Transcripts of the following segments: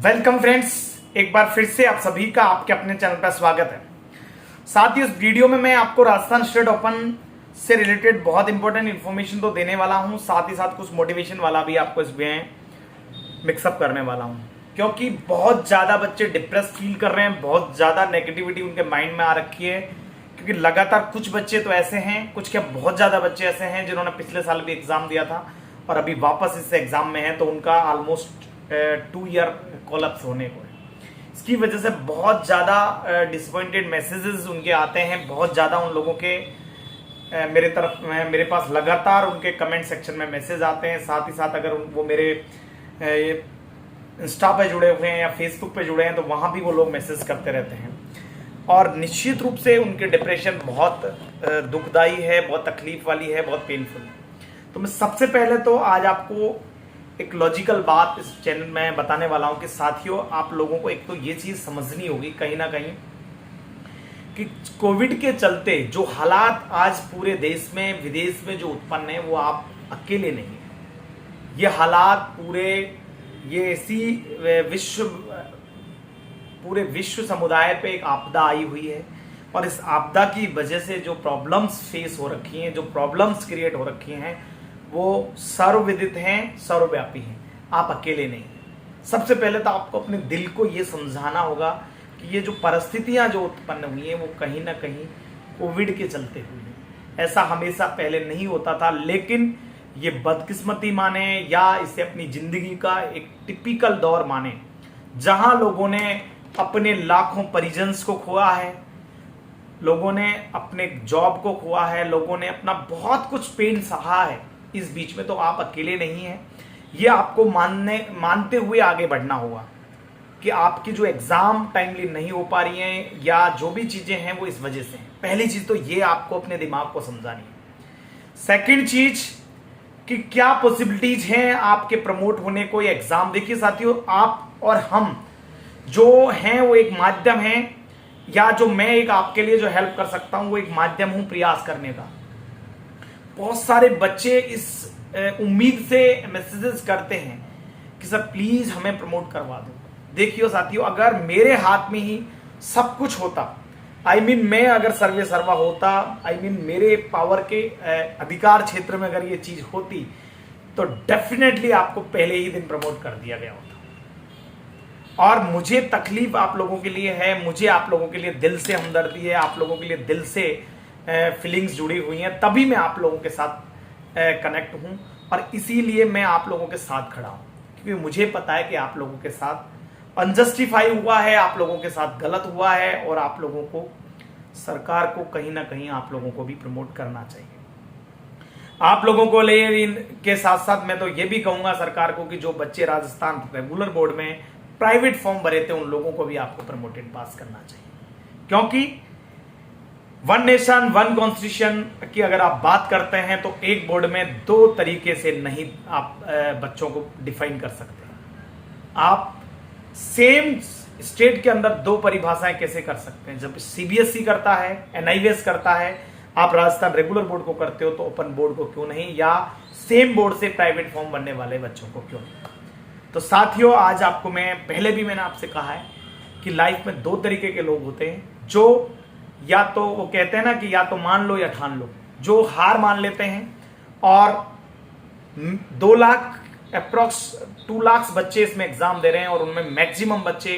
Welcome friends, एक बार फिर से आप सभी का आपके अपने चैनल पर स्वागत है। साथ ही इस वीडियो में मैं आपको राजस्थान स्टेट ओपन से रिलेटेड बहुत इंपॉर्टेंट इन्फॉर्मेशन तो देने वाला हूं, साथ ही साथ कुछ मोटिवेशन वाला भी आपको इसमें मिक्सअप करने वाला हूं, क्योंकि बहुत ज़्यादा बच्चे डिप्रेस फील कर रहे हैं, बहुत ज़्यादा नेगेटिविटी उनके माइंड में आ रखी है। क्योंकि लगातार कुछ बच्चे तो ऐसे हैं, कुछ क्या बहुत ज़्यादा बच्चे ऐसे हैं जिन्होंने पिछले साल भी एग्ज़ाम दिया था और अभी वापस इस एग्ज़ाम में है, तो उनका ऑलमोस्ट 2 ईयर कोलैप्स होने को है। इसकी वजह से बहुत ज़्यादा डिसअपॉइंटेड मैसेजेस उनके आते हैं, बहुत ज़्यादा उन लोगों के मेरे पास लगातार उनके कमेंट सेक्शन में मैसेज आते हैं। साथ ही साथ अगर वो मेरे इंस्टा पे जुड़े हुए हैं या फेसबुक पे जुड़े हैं तो वहाँ भी वो लोग मैसेज करते रहते हैं। और निश्चित रूप से उनके डिप्रेशन बहुत दुखदाई है, बहुत तकलीफ वाली है, बहुत पेनफुल है। तो मैं सबसे पहले तो आज आपको एक लॉजिकल बात इस चैनल में बताने वाला हूं कि साथियों, आप लोगों को एक तो ये चीज समझनी होगी कहीं ना कहीं कि कोविड के चलते जो हालात आज पूरे देश में विदेश में जो उत्पन्न है वो आप अकेले नहीं है। ये हालात ये ऐसी पूरे विश्व समुदाय पे एक आपदा आई हुई है और इस आपदा की वजह से जो प्रॉब्लम्स फेस हो रखी हैं, जो प्रॉब्लम्स क्रिएट हो रखी हैं, वो सर्वविदित हैं, सर्वव्यापी हैं। आप अकेले नहीं हैं। सबसे पहले तो आपको अपने दिल को ये समझाना होगा कि ये जो परिस्थितियां जो उत्पन्न हुई हैं वो कहीं ना कहीं कोविड के चलते हुई हैं। ऐसा हमेशा पहले नहीं होता था, लेकिन ये बदकिस्मती माने या इसे अपनी जिंदगी का एक टिपिकल दौर माने, जहां लोगों ने अपने लाखों परिजन्स को खोया है, लोगों ने अपने जॉब को खोया है, लोगों ने अपना बहुत कुछ पेन सहा है। इस बीच में तो आप अकेले नहीं हैं। ये आपको मानते हुए आगे बढ़ना होगा कि आपकी जो एग्जाम टाइमली नहीं हो पा रही हैं या जो भी चीजें हैं वो इस वजह से हैं। पहली चीज तो ये आपको अपने दिमाग को समझानी है। सेकंड चीज कि क्या पॉसिबिलिटीज हैं आपके प्रमोट होने को या एग्जाम। देखिए साथियों, आप और हम जो हैं वो एक माध्यम है, या जो मैं एक आपके लिए जो हेल्प कर सकता हूं वो एक माध्यम हूं प्रयास करने का। बहुत सारे बच्चे इस उम्मीद से मैसेजेस करते हैं कि सर प्लीज हमें प्रमोट करवा दो। देखियो साथियों, अगर मेरे हाथ में ही सब कुछ होता, मैं अगर सर्वे सर्वा होता, मेरे पावर के अधिकार क्षेत्र में अगर ये चीज होती तो डेफिनेटली आपको पहले ही दिन प्रमोट कर दिया गया होता। और मुझे तकलीफ आप लोगों के लिए है, मुझे आप लोगों के लिए दिल से हमदर्दी है, आप लोगों के लिए दिल से फीलिंग्स जुड़ी हुई हैं, तभी मैं आप लोगों के साथ कनेक्ट हूं और इसीलिए मैं आप लोगों के साथ खड़ा हूं, क्योंकि मुझे पता है कि आप लोगों के साथ अनजस्टिफाई हुआ है, आप लोगों के साथ गलत हुआ है और आप लोगों को, सरकार को कहीं ना कहीं आप लोगों को भी प्रमोट करना चाहिए। आप लोगों को ले के साथ साथ मैं तो ये भी कहूंगा सरकार को कि जो बच्चे राजस्थान रेगुलर बोर्ड में प्राइवेट फॉर्म भरे थे उन लोगों को भी आपको प्रमोटेड पास करना चाहिए, क्योंकि वन नेशन वन कॉन्स्टिट्यूशन की अगर आप बात करते हैं तो एक बोर्ड में दो तरीके से नहीं आप बच्चों को डिफाइन कर सकते। आप सेम स्टेट के अंदर दो परिभाषाएं कैसे कर सकते हैं? जब सीबीएसई करता है, एनआईवीएस करता है, आप राजस्थान रेगुलर बोर्ड को करते हो तो ओपन बोर्ड को क्यों नहीं, या सेम बोर्ड से प्राइवेट फॉर्म बनने वाले बच्चों को क्यों नहीं? तो साथियों, आज आपको मैंने आपसे कहा है कि लाइफ में दो तरीके के लोग होते हैं, जो या तो वो कहते हैं ना कि या तो मान लो या ठान लो। जो हार मान लेते हैं, और 2 लाख अप्रोक्स 2 लाख बच्चे इसमें एग्जाम दे रहे हैं और उनमें मैक्सिमम बच्चे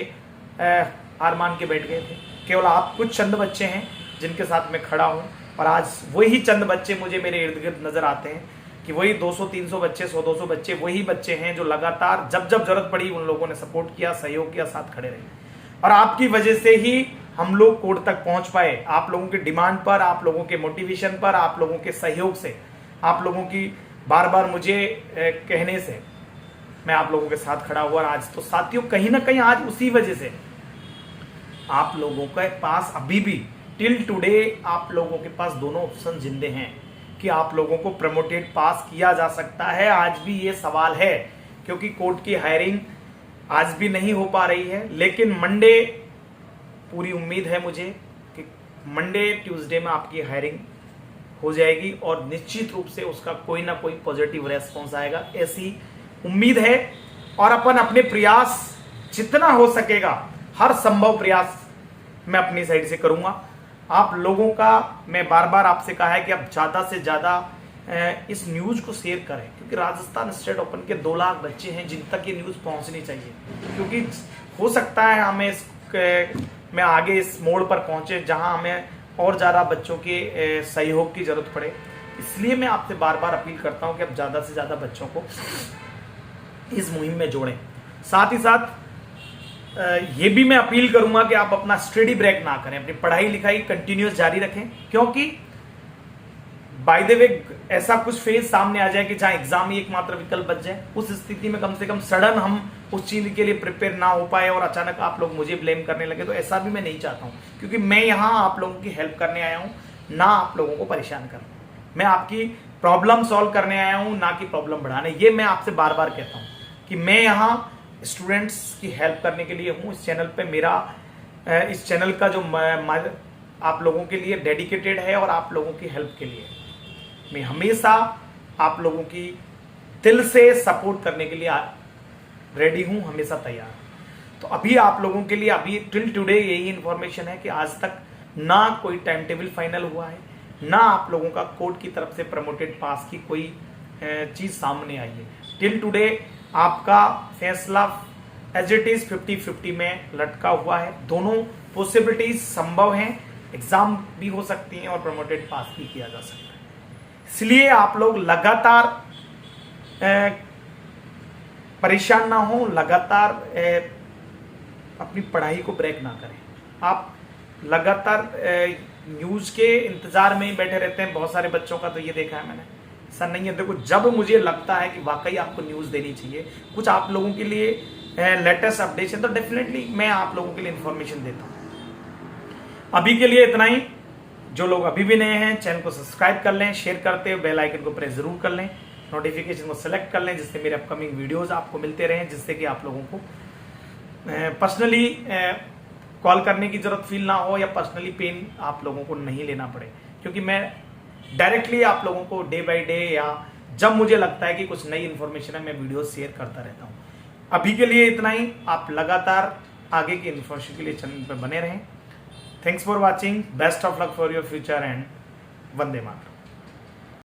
हार मान के बैठ गए थे। केवल आप कुछ चंद बच्चे हैं जिनके साथ मैं खड़ा हूं, और आज वही चंद बच्चे मुझे मेरे इर्द गिर्द नजर आते हैं कि वही 200-300 बच्चे, 100-200 बच्चे वही बच्चे हैं जो लगातार जब जब जरूरत पड़ी उन लोगों ने सपोर्ट किया, सहयोग किया, साथ खड़े रहे। और आपकी वजह से ही हम लोग कोर्ट तक पहुंच पाए। आप लोगों के डिमांड पर, आप लोगों के मोटिवेशन पर, आप लोगों के सहयोग से, आप लोगों की बार बार मुझे कहने से मैं आप लोगों के साथ खड़ा हुआ। आज तो साथियों, कहीं ना कहीं आज उसी वजह से आप लोगों के पास अभी भी टिल टुडे आप लोगों के पास दोनों ऑप्शन जिंदे हैं कि आप लोगों को प्रमोटेड पास किया जा सकता है। आज भी ये सवाल है, क्योंकि कोर्ट की हायरिंग आज भी नहीं हो पा रही है, लेकिन मंडे पूरी उम्मीद है मुझे कि मंडे ट्यूसडे में आपकी हायरिंग हो जाएगी और निश्चित रूप से उसका कोई ना कोई पॉजिटिव रेस्पॉन्स आएगा, ऐसी उम्मीद है। और अपन अपने प्रयास जितना हो सकेगा हर संभव प्रयास मैं अपनी साइड से करूंगा। आप लोगों का मैं बार बार आपसे कहा है कि आप ज्यादा से ज्यादा इस न्यूज को शेयर करें, क्योंकि राजस्थान स्टेट ओपन के 2 लाख बच्चे हैं जिन तक ये न्यूज पहुंचनी चाहिए। क्योंकि हो सकता है हमें मैं आगे इस मोड़ पर पहुंचे जहां हमें और ज्यादा बच्चों के सहयोग की जरूरत पड़े। इसलिए मैं आपसे बार बार अपील करता हूं कि आप ज्यादा से ज्यादा बच्चों को इस मुहिम में जोड़ें। साथ ही साथ ये भी मैं अपील करूंगा कि आप अपना स्टडी ब्रेक ना करें, अपनी पढ़ाई लिखाई कंटिन्यूस जारी रखें। क्योंकि बाय द वे ऐसा कुछ फेज सामने आ जाए कि जहां एग्जाम ही एकमात्र विकल्प बच जाए, उस स्थिति में कम से कम सडन हम उस चीज के लिए प्रिपेयर ना हो पाए और अचानक आप लोग मुझे ब्लेम करने लगे, तो ऐसा भी मैं नहीं चाहता हूं। क्योंकि मैं यहां आप लोगों की हेल्प करने आया हूं, ना आप लोगों को परेशान करना। मैं आपकी प्रॉब्लम सॉल्व करने आया हूं, ना कि प्रॉब्लम बढ़ाने। ये मैं आपसे बार बार कहता हूं कि मैं यहाँ स्टूडेंट्स की हेल्प करने के लिए हूं। इस चैनल पे मेरा इस चैनल का जो आप लोगों के लिए डेडिकेटेड है और आप लोगों की हेल्प के लिए मैं हमेशा आप लोगों की दिल से सपोर्ट करने के लिए रेडी हूं, हमेशा तैयार। तो अभी आप लोगों के लिए अभी टिल टुडे यही इंफॉर्मेशन है कि आज तक ना कोई टाइम टेबल फाइनल हुआ है, ना आप लोगों का कोर्ट की तरफ से प्रमोटेड पास की कोई चीज सामने आई है। टिल टुडे आपका फैसला एज इट इज 50-50 में लटका हुआ है। दोनों पॉसिबिलिटीज संभव हैं, एग्जाम भी हो सकती हैं और प्रमोटेड पास भी किया जा सकता है। इसलिए आप लोग लगातार परेशान ना हो, लगातार अपनी पढ़ाई को ब्रेक ना करें। आप लगातार न्यूज के इंतजार में ही बैठे रहते हैं। बहुत सारे बच्चों का तो ये देखा है मैंने, ऐसा नहीं है। देखो, जब मुझे लगता है कि वाकई आपको न्यूज देनी चाहिए, कुछ आप लोगों के लिए लेटेस्ट अपडेशन, तो डेफिनेटली मैं आप लोगों के लिए इंफॉर्मेशन देता हूं। अभी के लिए इतना ही। जो लोग अभी भी नए हैं, चैनल को सब्सक्राइब कर लें, शेयर करते हुए बेल आइकन को प्रेस जरूर कर लें, नोटिफिकेशन को सेलेक्ट कर लें, जिससे मेरे अपकमिंग वीडियोस आपको मिलते रहें, जिससे कि आप लोगों को पर्सनली कॉल करने की जरूरत फील ना हो या पर्सनली पेन आप लोगों को नहीं लेना पड़े। क्योंकि मैं डायरेक्टली आप लोगों को डे बाय डे या जब मुझे लगता है कि कुछ नई इन्फॉर्मेशन है, मैं वीडियो शेयर करता रहता हूं। अभी के लिए इतना ही। आप लगातार आगे की इन्फॉर्मेशन के लिए चैनल पर बने रहें। Thanks for watching, best of luck for your future and Vande Mataram.